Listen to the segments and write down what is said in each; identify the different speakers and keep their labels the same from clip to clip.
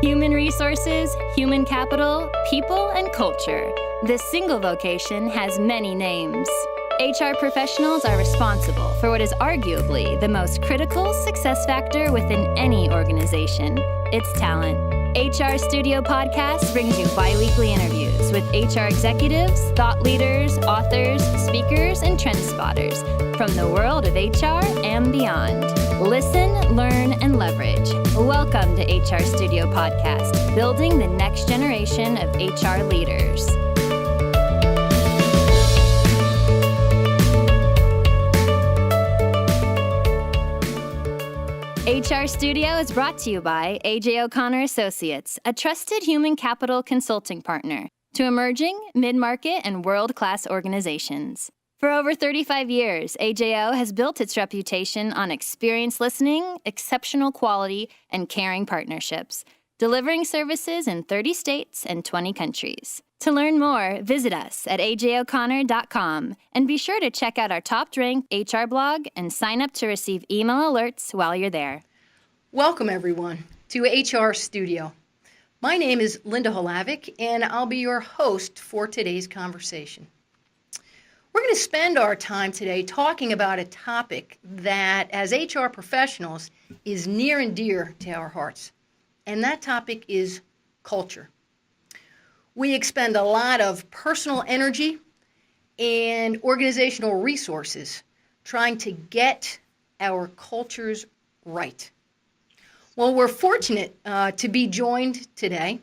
Speaker 1: Human resources, human capital, people, and culture. This single vocation has many names. HR professionals are responsible for what is arguably the most critical success factor within any organization. It's talent. HR Studio Podcast brings you bi-weekly interviews with HR executives, thought leaders, authors, speakers, and trend spotters from the world of HR and beyond. Listen, learn, and leverage. Welcome to HR Studio Podcast, building the next generation of HR leaders. HR Studio is brought to you by A.J. O'Connor Associates, a trusted human capital consulting partner to emerging, mid-market, and world-class organizations. For over 35 years, AJO has built its reputation on experienced listening, exceptional quality, and caring partnerships, delivering services in 30 states and 20 countries. To learn more, visit us at ajoconnor.com and be sure to check out our top-ranked HR blog and sign up to receive email alerts while you're there.
Speaker 2: Welcome, everyone, to HR Studio. My name is Linda Holavic, and I'll be your host for today's conversation. We're going to spend our time today talking about a topic that, as HR professionals, is near and dear to our hearts, and that topic is culture. We expend a lot of personal energy and organizational resources trying to get our cultures right. Well, we're fortunate to be joined today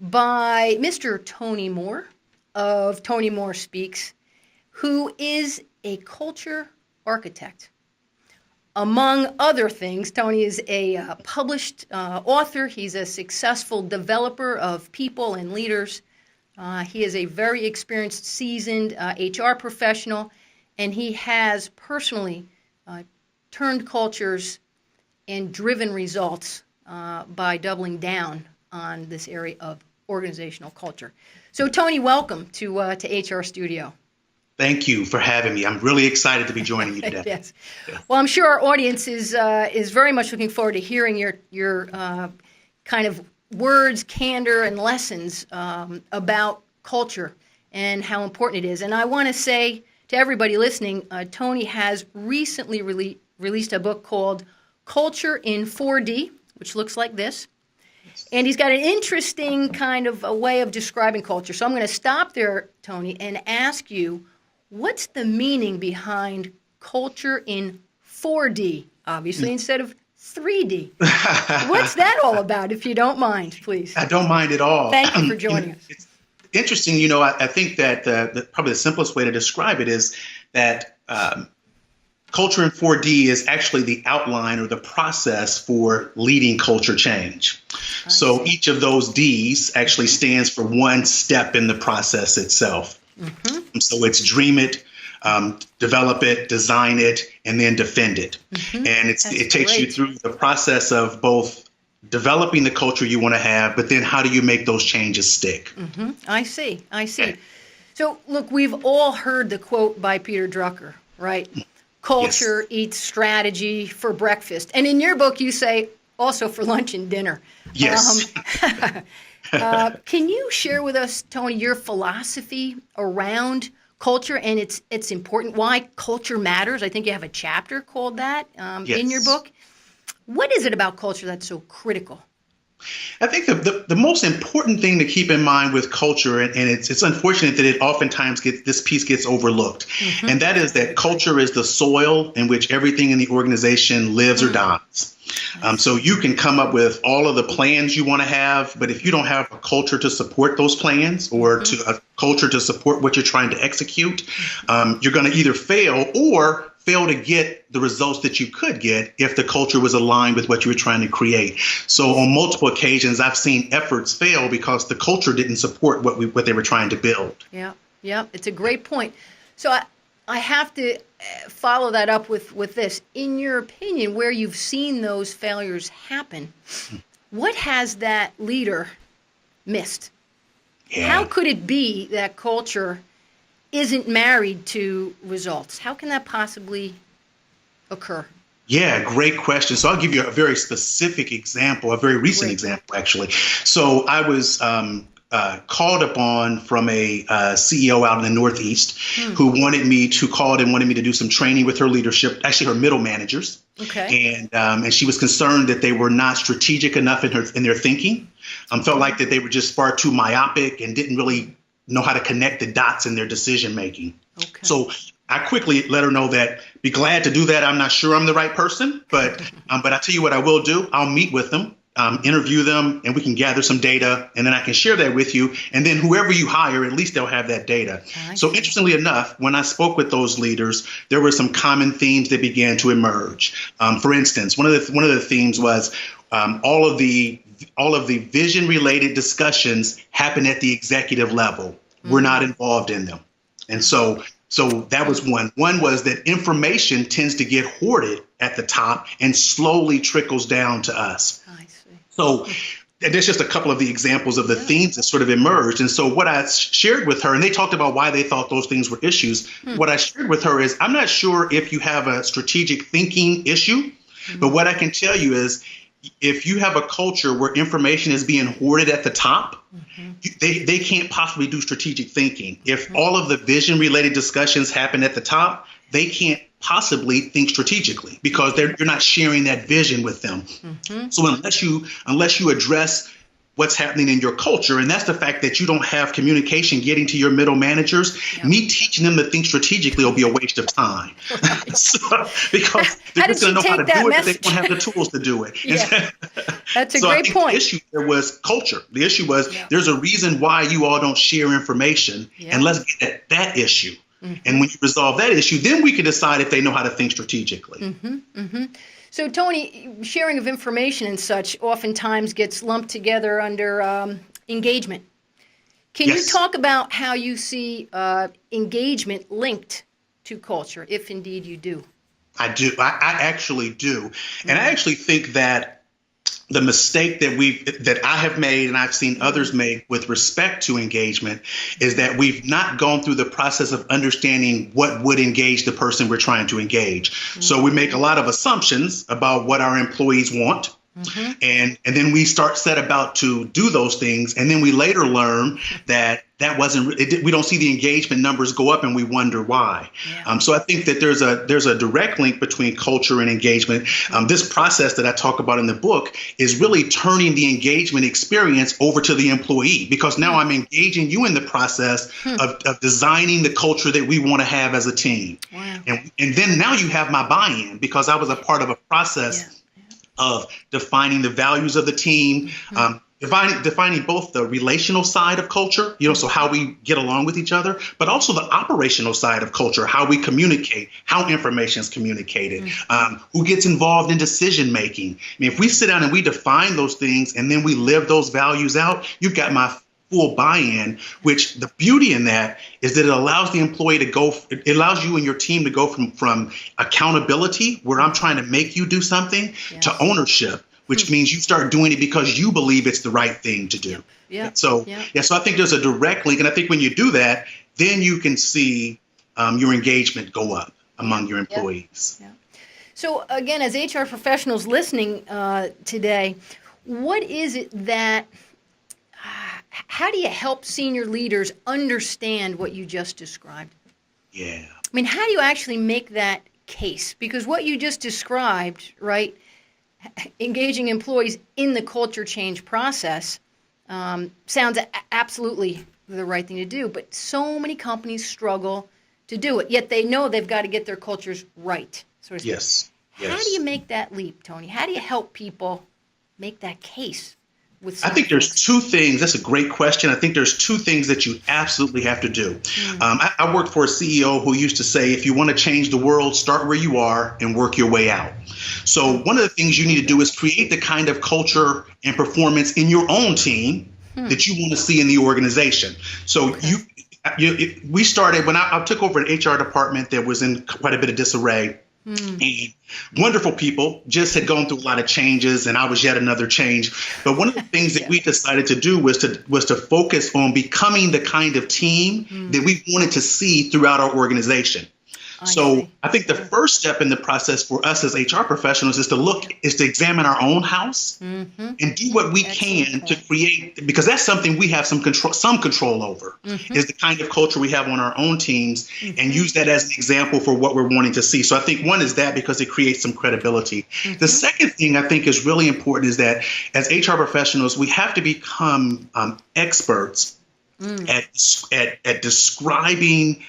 Speaker 2: by Mr. Tony Moore of Tony Moore Speaks, who is a culture architect. Among other things, Tony is a published author. He's a successful developer of people and leaders. He is a very experienced, seasoned HR professional, and he has personally turned cultures and driven results by doubling down on this area of organizational culture. So, Tony, welcome to HR Studio.
Speaker 3: Thank you for having me. I'm really excited to be joining you today.
Speaker 2: Yes. Well, I'm sure our audience is very much looking forward to hearing your kind of words, candor, and lessons about culture and how important it is. And I want to say to everybody listening, Tony has recently released a book called Culture in 4D, which looks like this. And he's got an interesting kind of a way of describing culture. So I'm going to stop there, Tony, and ask you, what's the meaning behind culture in 4D, obviously, instead of 3D? What's that all about, if you don't mind, please?
Speaker 3: I don't mind at all.
Speaker 2: Thank you for joining us.
Speaker 3: It's interesting, I think that probably the simplest way to describe it is that culture in 4D is actually the outline or the process for leading culture change. So each of those Ds actually stands for one step in the process itself. Mm-hmm. So it's dream it, develop it, design it, and then defend it. Mm-hmm. And it takes you through the process of both developing the culture you want to have, but then how do you make those changes stick?
Speaker 2: Mm-hmm. I see. Okay. So, look, we've all heard the quote by Peter Drucker, right? Culture eats strategy for breakfast. And in your book, you say also for lunch and dinner.
Speaker 3: Yes.
Speaker 2: Can you share with us, Tony, your philosophy around culture and its important, why culture matters? I think you have a chapter called that in your book. What is it about culture that's so critical?
Speaker 3: I think the most important thing to keep in mind with culture, and it's unfortunate that it oftentimes this piece gets overlooked, and that is that culture is the soil in which everything in the organization lives or dies. So you can come up with all of the plans you want to have, but if you don't have a culture to support those plans or to a culture to support what you're trying to execute, you're going to either fail to get the results that you could get if the culture was aligned with what you were trying to create. So on multiple occasions, I've seen efforts fail because the culture didn't support what they were trying to build. Yeah,
Speaker 2: it's a great point. So I have to follow that up with this. In your opinion, where you've seen those failures happen, what has that leader missed? Yeah. How could it be that culture isn't married to results? How can that possibly occur?
Speaker 3: Yeah, great question. So I'll give you a very specific example, a very recent example, actually. So I was called upon from a CEO out in the Northeast who wanted me to do some training with her leadership, actually her middle managers.
Speaker 2: Okay.
Speaker 3: And she was concerned that they were not strategic enough in their thinking. Felt like that they were just far too myopic and didn't really know how to connect the dots in their decision making. Okay. So I quickly let her know that be glad to do that. I'm not sure I'm the right person, but I tell you what I will do. I'll meet with them, interview them, and we can gather some data, and then I can share that with you. And then whoever you hire, at least they'll have that data. So interestingly enough, when I spoke with those leaders, there were some common themes that began to emerge. For instance, one of the themes was all of the vision related discussions happen at the executive level. We're not involved in them. And so that was one. One was that information tends to get hoarded at the top and slowly trickles down to us. I see. So there's just a couple of the examples of the themes that sort of emerged. And so what I shared with her, and they talked about why they thought those things were issues. What I shared with her is, I'm not sure if you have a strategic thinking issue, but what I can tell you is, if you have a culture where information is being hoarded at the top, they can't possibly do strategic thinking. If all of the vision related discussions happen at the top, they can't possibly think strategically because you're not sharing that vision with them. So unless you address what's happening in your culture, and that's the fact that you don't have communication getting to your middle managers, me teaching them to think strategically will be a waste of time. Because they're just going to know how to do it, but they don't have the tools to do it.
Speaker 2: That's a great point.
Speaker 3: The issue there was culture. The issue was there's a reason why you all don't share information, and let's get at that issue. And when you resolve that issue, then we can decide if they know how to think strategically.
Speaker 2: So, Tony, sharing of information and such oftentimes gets lumped together under engagement. Can you talk about how you see engagement linked to culture, if indeed you do?
Speaker 3: I do. I actually do. And I actually think that the mistake that I have made and I've seen others make with respect to engagement is that we've not gone through the process of understanding what would engage the person we're trying to engage. So we make a lot of assumptions about what our employees want. And then we set about to do those things. And then we later learn that we don't see the engagement numbers go up and we wonder why. So I think that there's a direct link between culture and engagement. This process that I talk about in the book is really turning the engagement experience over to the employee, because now I'm engaging you in the process of designing the culture that we want to have as a team. And then now you have my buy-in because I was a part of a process of defining the values of the team, defining both the relational side of culture, so how we get along with each other, but also the operational side of culture, how we communicate, how information is communicated, who gets involved in decision making. I mean, if we sit down and we define those things and then we live those values out, you've got my full buy-in, which the beauty in that is that it allows the employee it allows you and your team to go from accountability, where I'm trying to make you do something, to ownership, which means you start doing it because you believe it's the right thing to do. So I think there's a direct link. And I think when you do that, then you can see your engagement go up among your employees.
Speaker 2: So again, as HR professionals listening today, what is it that how do you help senior leaders understand what you just described? I mean, how do you actually make that case? Because what you just described, right, engaging employees in the culture change process sounds absolutely the right thing to do, but so many companies struggle to do it, yet they know they've got to get their cultures right. Sort of How do you make that leap, Tony? How do you help people make that case? I
Speaker 3: think there's two things. That's a great question. I think there's two things that you absolutely have to do. I worked for a CEO who used to say, if you want to change the world, start where you are and work your way out. So one of the things you need to do is create the kind of culture and performance in your own team that you want to see in the organization. So we started when I took over an HR department that was in quite a bit of disarray. And wonderful people, just had gone through a lot of changes, and I was yet another change. But one of the things that we decided to do was to focus on becoming the kind of team that we wanted to see throughout our organization. I think the first step in the process for us as HR professionals is to examine our own house and do what we can to create, because that's something we have some control over, is the kind of culture we have on our own teams, and use that as an example for what we're wanting to see. So I think one is that, because it creates some credibility. The second thing I think is really important is that as HR professionals, we have to become experts at describing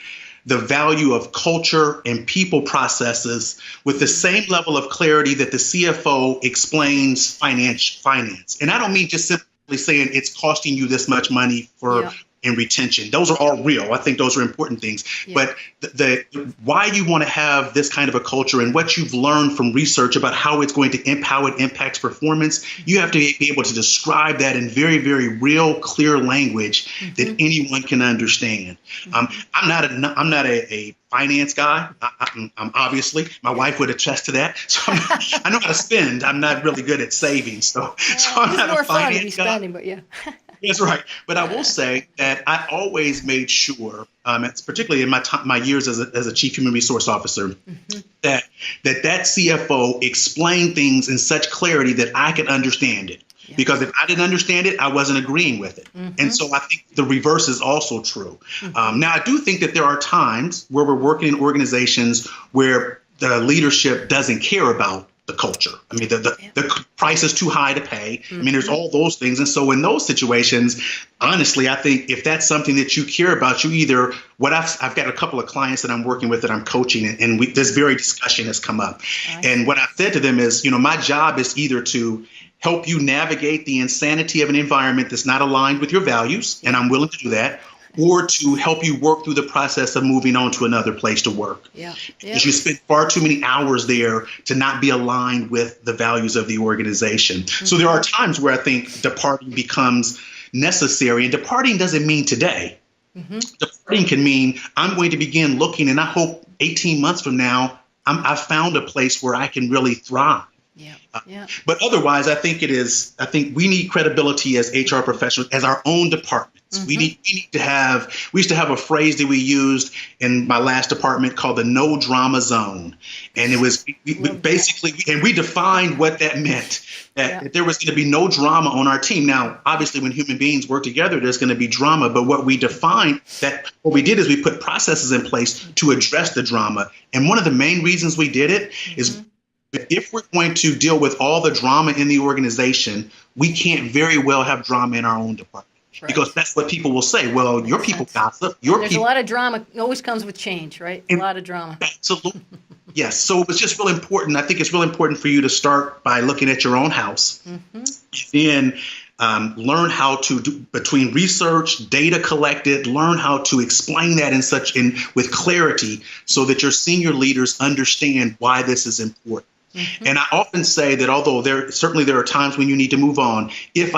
Speaker 3: the value of culture and people processes with the same level of clarity that the CFO explains finance. And I don't mean just simply saying it's costing you this much money in retention. Those are all real. I think those are important things. But the why you want to have this kind of a culture and what you've learned from research about how it's going to how it impacts performance, you have to be able to describe that in very, very real, clear language that anyone can understand. I'm not a finance guy. I'm obviously, my wife would attest to that. So I know how to spend. I'm not really good at saving. So I'm not a finance guy. Spending, but That's right. But I will say that I always made sure, particularly in my years as a chief human resource officer, that CFO explained things in such clarity that I could understand it. Yeah. Because if I didn't understand it, I wasn't agreeing with it. And so I think the reverse is also true. Now, I do think that there are times where we're working in organizations where the leadership doesn't care about the culture. I mean, the price is too high to pay. I mean, there's all those things. And so in those situations, honestly, I think if that's something that you care about, you either I've got a couple of clients that I'm working with that I'm coaching, and this very discussion has come up. And what I've said to them is, my job is either to help you navigate the insanity of an environment that's not aligned with your values, and I'm willing to do that, or to help you work through the process of moving on to another place to work. Because you spend far too many hours there to not be aligned with the values of the organization. So there are times where I think departing becomes necessary, and departing doesn't mean today. Departing can mean I'm going to begin looking, and I hope 18 months from now, I've found a place where I can really thrive. But otherwise, I think we need credibility as HR professionals, as our own departments. We used to have a phrase that we used in my last department called the no drama zone. And it was basically, and we defined what that meant, that there was going to be no drama on our team. Now, obviously, when human beings work together, there's going to be drama. But what we did is we put processes in place to address the drama. And one of the main reasons we did it is if we're going to deal with all the drama in the organization, we can't very well have drama in our own department. Because that's what people will say. Well, your people gossip. There's
Speaker 2: a lot of drama. It always comes with change, right? A lot of drama.
Speaker 3: Absolutely. Yes. So it's just really important. I think it's really important for you to start by looking at your own house. Then learn how to do between research, data collected, learn how to explain that with clarity so that your senior leaders understand why this is important. And I often say that although there are times when you need to move on, if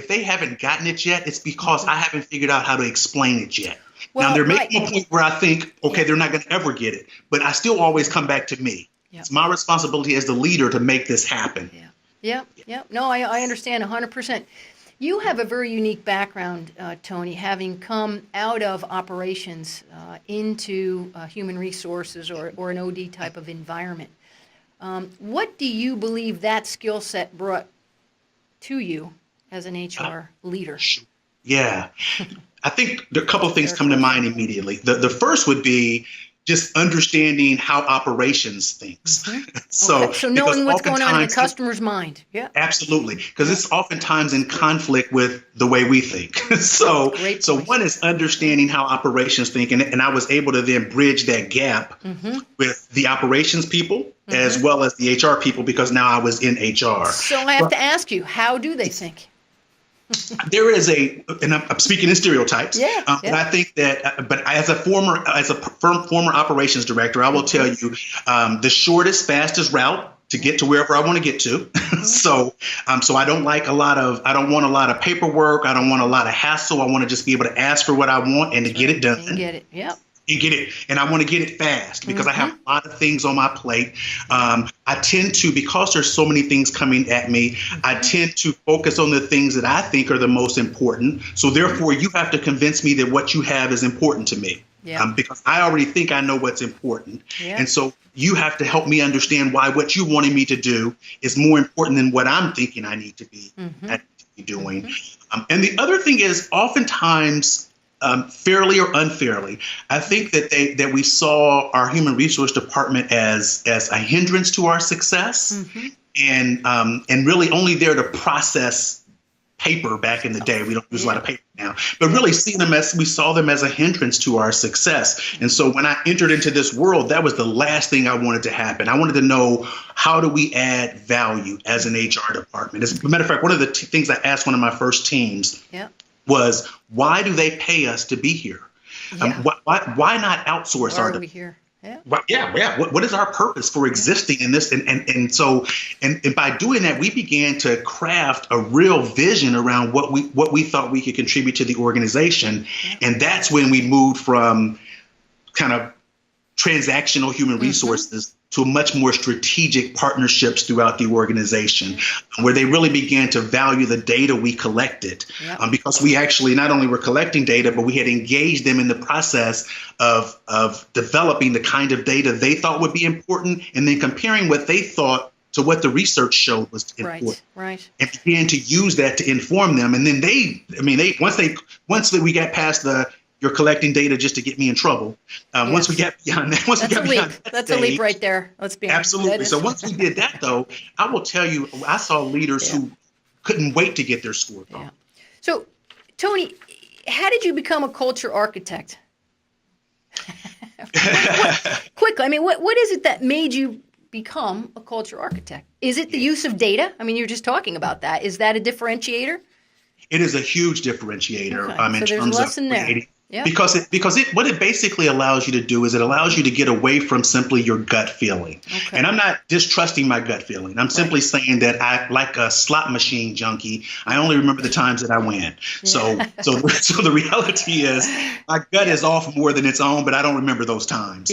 Speaker 3: they haven't gotten it yet, it's because I haven't figured out how to explain it yet. Well, now there may be a point where I think, okay, they're not going to ever get it, but I still always come back to me. It's my responsibility as the leader to make this happen.
Speaker 2: No, I understand 100%. You have a very unique background, Tony, having come out of operations into human resources or an OD type of environment. What do you believe that skill set brought to you as an HR leader?
Speaker 3: Yeah, I think a couple of things come to mind immediately. The first would be just understanding how operations thinks. So
Speaker 2: knowing what's going on in the customer's mind. Yeah,
Speaker 3: absolutely. Because it's oftentimes in conflict with the way we think. So one is understanding how operations think. And I was able to then bridge that gap with the operations people as well as the HR people, because now I was in HR.
Speaker 2: So I have to ask you, how do they think?
Speaker 3: There is and I'm speaking in stereotypes, but I think that, but as a former operations director, I will tell you the shortest, fastest route to get to wherever I want to get to. So I don't want a lot of paperwork. I don't want a lot of hassle. I want to just be able to ask for what I want and to get it done.
Speaker 2: And get it. Yep.
Speaker 3: And get it. And I want to get it fast because I have a lot of things on my plate. I tend to, because there's so many things coming at me, I tend to focus on the things that I think are the most important. So therefore, you have to convince me that what you have is important to me.
Speaker 2: Yeah.
Speaker 3: Because I already think I know what's important.
Speaker 2: Yeah.
Speaker 3: And so you have to help me understand why what you wanted me to do is more important than what I'm thinking I need to be, doing. And the other thing is oftentimes, fairly or unfairly, I think that we saw our human resource department as a hindrance to our success, and really only there to process paper back in the day. We don't use a lot of paper now, but really we saw them as a hindrance to our success. And so when I entered into this world, that was the last thing I wanted to happen. I wanted to know, how do we add value as an HR department? As a matter of fact, one of the things I asked one of my first teams was, why do they pay us to be here? Why not outsource
Speaker 2: Why are we here?
Speaker 3: Yeah. What is our purpose for existing in this? And so by doing that, we began to craft a real vision around what we thought we could contribute to the organization. And that's when we moved from kind of transactional human resources to much more strategic partnerships throughout the organization, where they really began to value the data we collected, because we actually not only were collecting data, but we had engaged them in the process of developing the kind of data they thought would be important, and then comparing what they thought to what the research showed was important.
Speaker 2: Right.
Speaker 3: And began to use that to inform them. And then once we got past you're collecting data just to get me in trouble. Once we get beyond that,
Speaker 2: that's a leap right there. Let's be honest.
Speaker 3: Absolutely. So once we did that, though, I will tell you, I saw leaders who couldn't wait to get their score on.
Speaker 2: So, Tony, how did you become a culture architect? Quickly, I mean, what is it that made you become a culture architect? Is it the use of data? I mean, you're just talking about that. Is that a differentiator?
Speaker 3: It is a huge differentiator in
Speaker 2: so
Speaker 3: terms of creating. Because what it basically allows you to do is it allows you to get away from simply your gut feeling. And I'm not distrusting my gut feeling. I'm simply saying that I, like a slot machine junkie, I only remember the times that I win. So the reality is my gut is off more than its own, but I don't remember those times.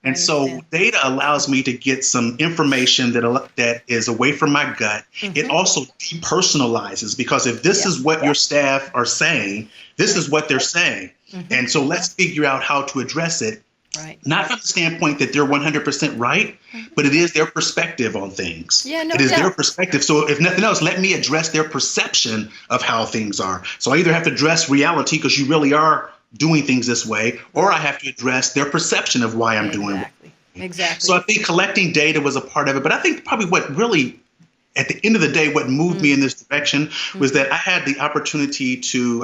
Speaker 3: And so data allows me to get some information that is away from my gut. It also depersonalizes, because if this is what your staff are saying, this is what they're saying. And so let's figure out how to address it. Not from the standpoint that they're 100% right, but it is their perspective on things. It is their perspective. So if nothing else, let me address their perception of how things are. So I either have to address reality, because you really are doing things this way, or I have to address their perception of why I'm doing it.
Speaker 2: Exactly.
Speaker 3: So I think collecting data was a part of it. But I think probably what really, at the end of the day, what moved me in this direction was that I've had the opportunity to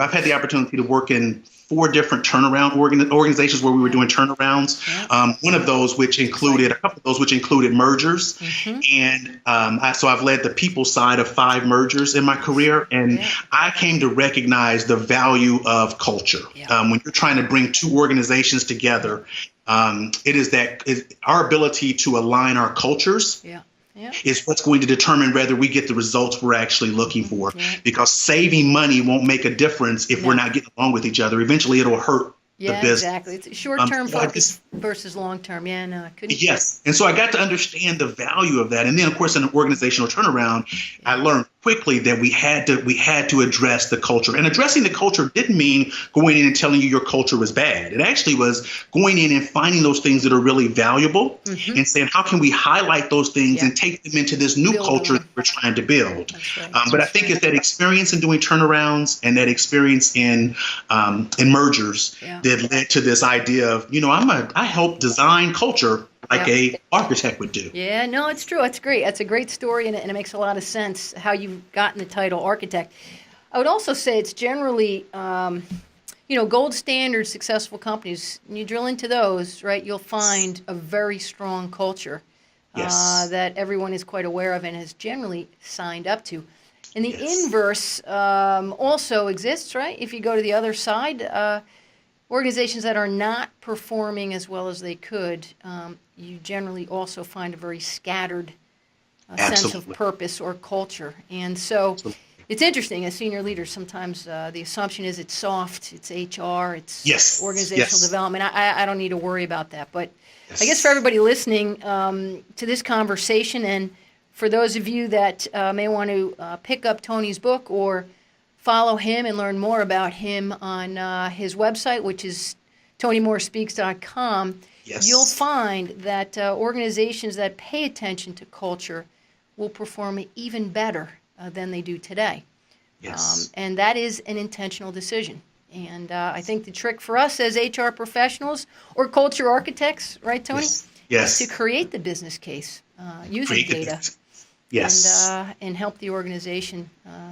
Speaker 3: work in 4 different turnaround organizations where we were doing turnarounds. One of those, a couple of those, which included mergers. And so I've led the people side of 5 mergers in my career. And I came to recognize the value of culture. When you're trying to bring 2 organizations together, it is our ability to align our cultures is what's going to determine whether we get the results we're actually looking for. Because saving money won't make a difference if we're not getting along with each other. Eventually, it'll hurt the business.
Speaker 2: Exactly. It's short-term focus versus long-term. I couldn't.
Speaker 3: Yes. And so I got to understand the value of that. And then, of course, in an organizational turnaround, I learned quickly that we had to address the culture. And addressing the culture didn't mean going in and telling you your culture was bad. It actually was going in and finding those things that are really valuable and saying, how can we highlight those things and take them into this new culture that we're trying to build? But I think it's that experience in doing turnarounds and that experience in mergers that led to this idea of, I help design culture like a architect would do.
Speaker 2: No, it's true. It's great. That's a great story, and it makes a lot of sense how you've gotten the title architect. I would also say it's generally, gold standard successful companies. When you drill into those, right, you'll find a very strong culture that everyone is quite aware of and has generally signed up to. And the inverse also exists, right? If you go to the other side, organizations that are not performing as well as they could, you generally also find a very scattered sense of purpose or culture. And so it's interesting, as senior leaders, sometimes the assumption is it's soft, it's HR, it's organizational development. I don't need to worry about that. But I guess for everybody listening to this conversation, and for those of you that may want to pick up Tony's book or follow him and learn more about him on his website, which is TonyMooreSpeaks.com,
Speaker 3: Yes.
Speaker 2: you'll find that organizations that pay attention to culture will perform even better than they do today.
Speaker 3: Yes.
Speaker 2: And that is an intentional decision. And I think the trick for us as HR professionals or culture architects, right, Tony?
Speaker 3: Yes.
Speaker 2: Is to create the business case using data.
Speaker 3: Yes.
Speaker 2: And help the organization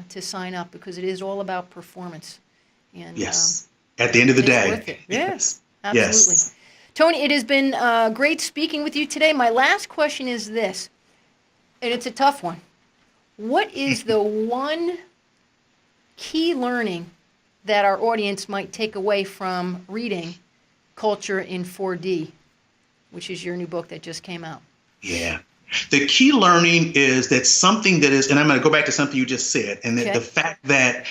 Speaker 2: to sign up, because it is all about performance. And
Speaker 3: yes. At the end of the day.
Speaker 2: Worth it.
Speaker 3: Yes.
Speaker 2: Absolutely.
Speaker 3: Yes.
Speaker 2: Tony, it has been great speaking with you today. My last question is this, and it's a tough one. What is the one key learning that our audience might take away from reading Culture in 4D, which is your new book that just came out?
Speaker 3: Yeah. The key learning is that something that is, and I'm going to go back to something you just said, and that the fact that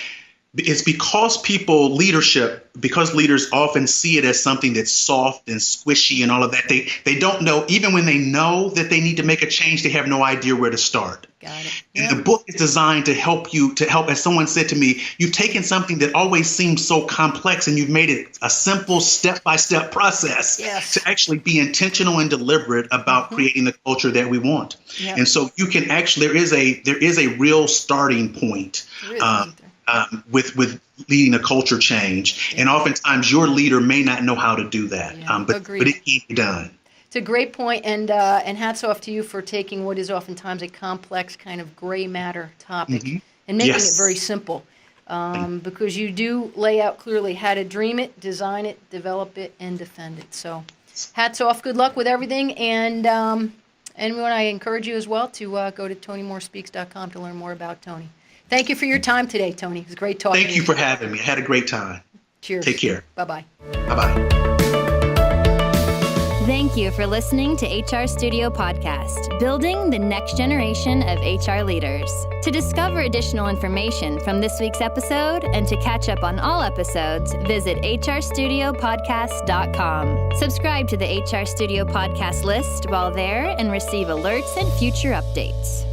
Speaker 3: it's because because leaders often see it as something that's soft and squishy and all of that, they don't know, even when they know that they need to make a change, they have no idea where to start.
Speaker 2: Got it.
Speaker 3: And the book is designed to help, as someone said to me, you've taken something that always seems so complex and you've made it a simple step-by-step process to actually be intentional and deliberate about creating the culture that we want. And so you can actually, there is a real starting point with leading a culture change. And oftentimes your leader may not know how to do that, but it can be done.
Speaker 2: It's a great point, and hats off to you for taking what is oftentimes a complex kind of gray matter topic and making it very simple, because you do lay out clearly how to dream it, design it, develop it, and defend it. So hats off, good luck with everything, and I encourage you as well to go to TonyMooreSpeaks.com to learn more about Tony. Thank you for your time today, Tony. It was great talking to you.
Speaker 3: Thank you for having me. I had a great time.
Speaker 2: Cheers.
Speaker 3: Take care.
Speaker 2: Bye-bye.
Speaker 3: Bye-bye.
Speaker 1: Thank you for listening to HR Studio Podcast, building the next generation of HR leaders. To discover additional information from this week's episode and to catch up on all episodes, visit hrstudiopodcast.com. Subscribe to the HR Studio Podcast list while there and receive alerts and future updates.